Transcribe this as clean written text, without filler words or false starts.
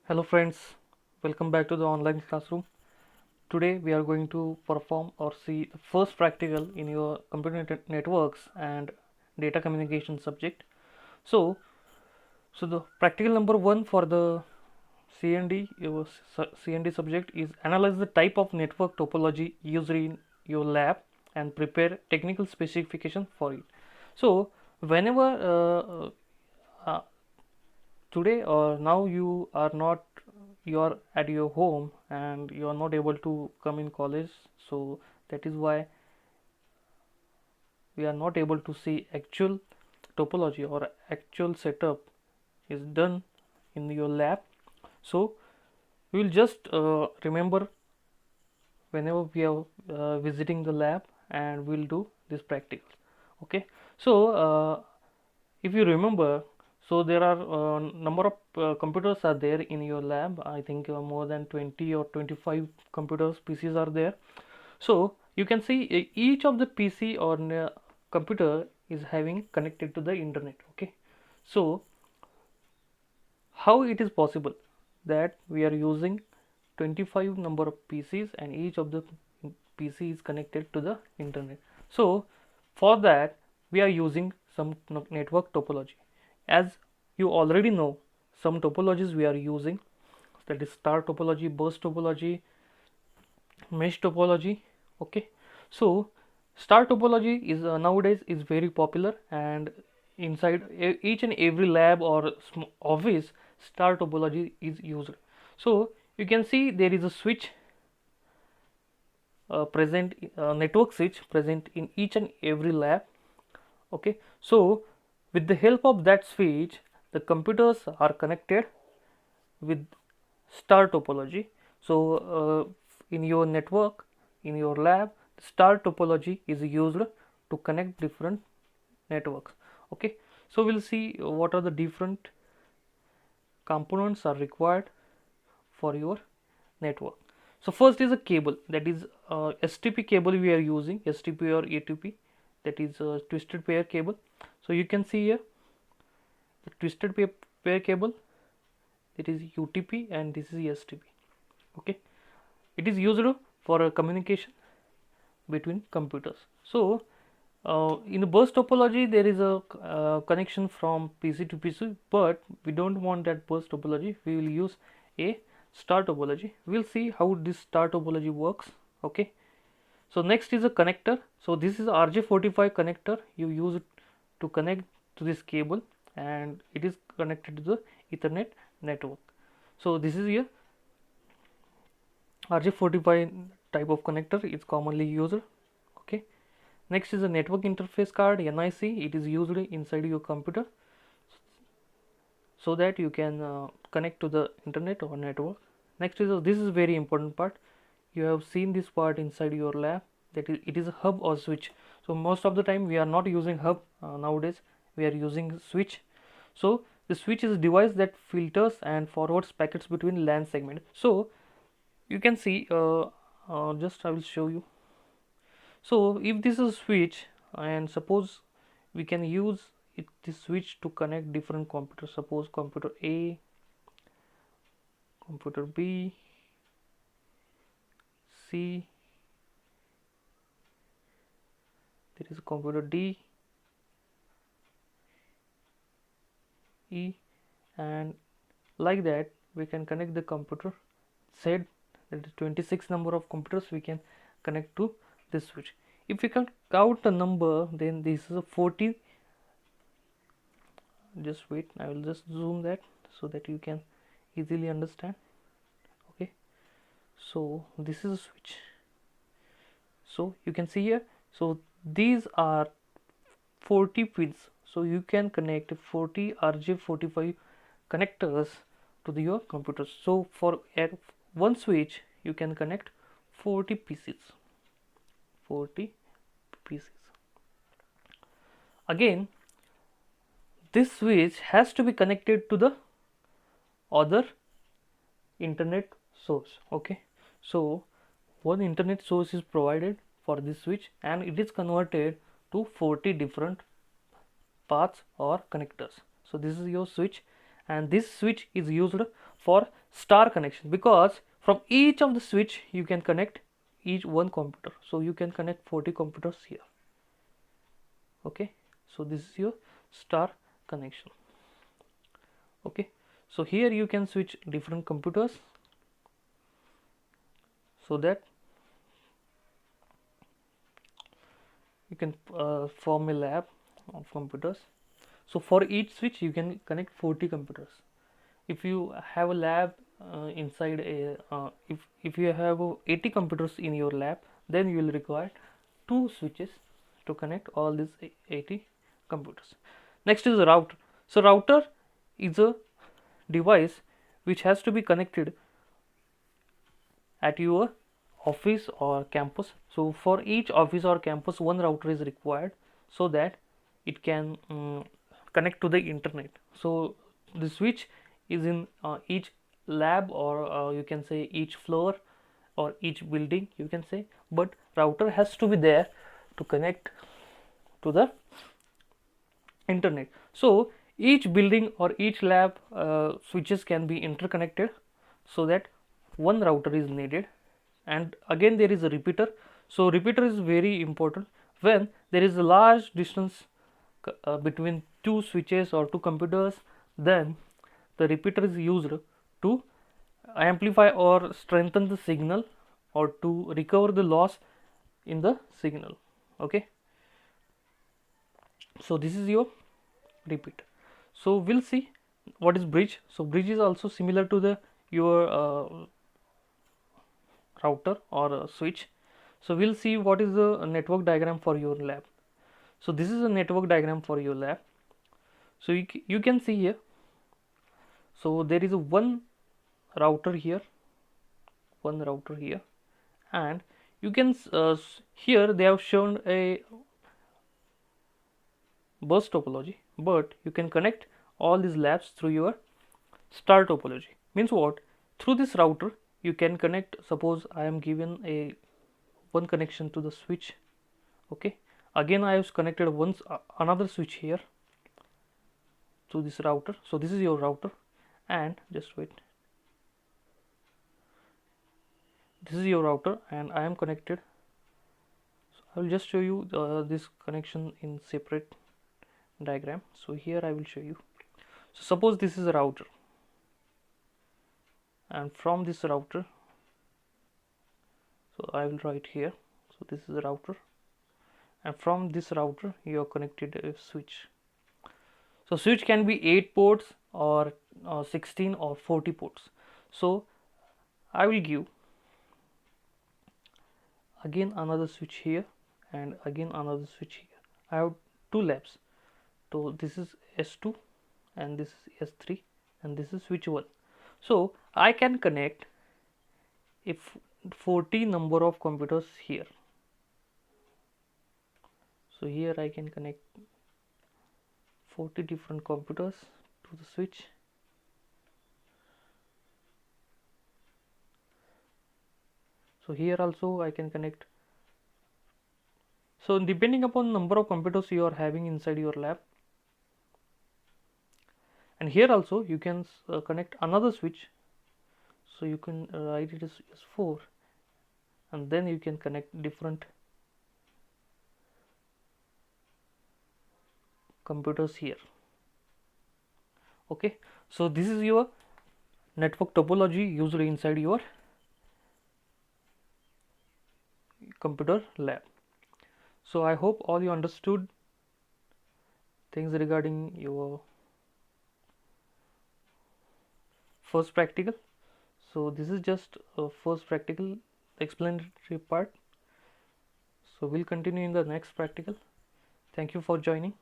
Hello friends, welcome back to the online classroom. Today we are going to perform or see the first practical in your computer networks and data communication subject. So, the practical number 1 for the CND CND subject is analyze the type of network topology used in your lab and prepare technical specification for it. So, whenever uh, today or now you are at your home and you are not able to come in college, so that is why we are not able to see actual topology or actual setup is done in your lab. So we will just remember whenever we are visiting the lab, and we'll do this practical. Okay, so if you remember, so there are number of computers are there in your lab. I think more than 20 or 25 computers PCs are there. So you can see each of the PC or computer is having connected to the internet. Okay, so how it is possible that we are using 25 number of PCs and each of the PC is connected to the internet? So for that we are using some network topology. As you already know, some topologies we are using, that is star topology, burst topology, mesh topology. Okay, so star topology is nowadays is very popular, and inside each and every lab or office star topology is used. So you can see there is a switch present, network switch present in each and every lab. Okay, so with the help of that switch the computers are connected with star topology. So in your network, in your lab, star topology is used to connect different networks. Okay, so we'll see what are the different components are required for your network. So first is a cable, that is STP cable we are using, STP or ATP, that is twisted pair cable. So you can see here the twisted pair cable, it is UTP and this is STP. Okay, it is used for communication between computers. So in the burst topology there is a connection from PC to PC, but we don't want that burst topology. We will use a star topology. We'll see how this star topology works. Okay, so next is a connector. So this is Rj45 connector. You use it to connect to this cable, and it is connected to the Ethernet network. So this is here Rj45 type of connector is commonly used. Okay, next is a network interface card, NIC. It is used inside your computer so that you can connect to the internet or network. Next is this is very important part. You have seen this part inside your lab, that is it is a hub or switch. So most of the time we are not using hub nowadays, we are using switch. So the switch is a device that filters and forwards packets between LAN segments. So you can see just I will show you. So if this is a switch, and suppose we can use this switch to connect different computers, suppose computer A, computer B, C, there is a computer D, E, and like that we can connect the computer Z, that is 26 number of computers we can connect to this switch. If we can count the number, then this is a 40. Just wait, I will just zoom that so that you can easily understand. Okay, so this is a switch. So you can see here, so these are 40 pins, so you can connect 40 Rj45 connectors to your computers. So for one switch you can connect 40 pieces. 40 pieces. Again, this switch has to be connected to the other internet source. Okay, so one internet source is provided for this switch, and it is converted to 40 different paths or connectors. So this is your switch, and this switch is used for star connection, because from each of the switch you can connect each one computer. So you can connect 40 computers here. Okay, so this is your star connection. Okay, so here you can switch different computers so that you can form a lab of computers. So for each switch you can connect 40 computers. If you have a lab inside a if you have 80 computers in your lab, then you will require 2 switches to connect all these 80 computers. Next is a router. So router is a device which has to be connected at your office or campus. So for each office or campus, one router is required so that it can connect to the internet. So the switch is in each lab, or you can say each floor or each building, you can say, but router has to be there to connect to the internet. So each building or each lab switches can be interconnected so that one router is needed. And again there is a repeater. So repeater is very important when there is a large distance between two switches or two computers. Then the repeater is used to amplify or strengthen the signal, or to recover the loss in the signal. Okay, so this is your repeater. So we'll see what is bridge. So bridge is also similar to the your router or a switch. So we'll see what is the network diagram for your lab. So this is a network diagram for your lab. So you can see here, so there is a one router here, and you can here they have shown a bus topology, but you can connect all these labs through your star topology. Means what? Through this router you can connect, suppose I am given a one connection to the switch. Okay, again I have connected once another switch here to this router. So this is your router, and just wait, this is your router and I am connected. So I will just show you this connection in separate diagram. So here I will show you. So suppose this is a router, and from this router, so I will write here, so this is a router, and from this router you are connected a switch. So switch can be 8 ports or 16 or 40 ports. So I will give again another switch here and again another switch here. I have two labs. So this is S2 and this is S3 and this is switch 1. So I can connect if 40 number of computers here. So here I can connect 40 different computers to the switch. So here also I can connect. So depending upon number of computers you are having inside your lab, and here also you can connect another switch. So you can write it as 4, and then you can connect different computers here. Okay, so this is your network topology used inside your computer lab. So I hope all you understood things regarding your first practical. So this is just a first practical explanatory part. So we'll continue in the next practical. Thank you for joining.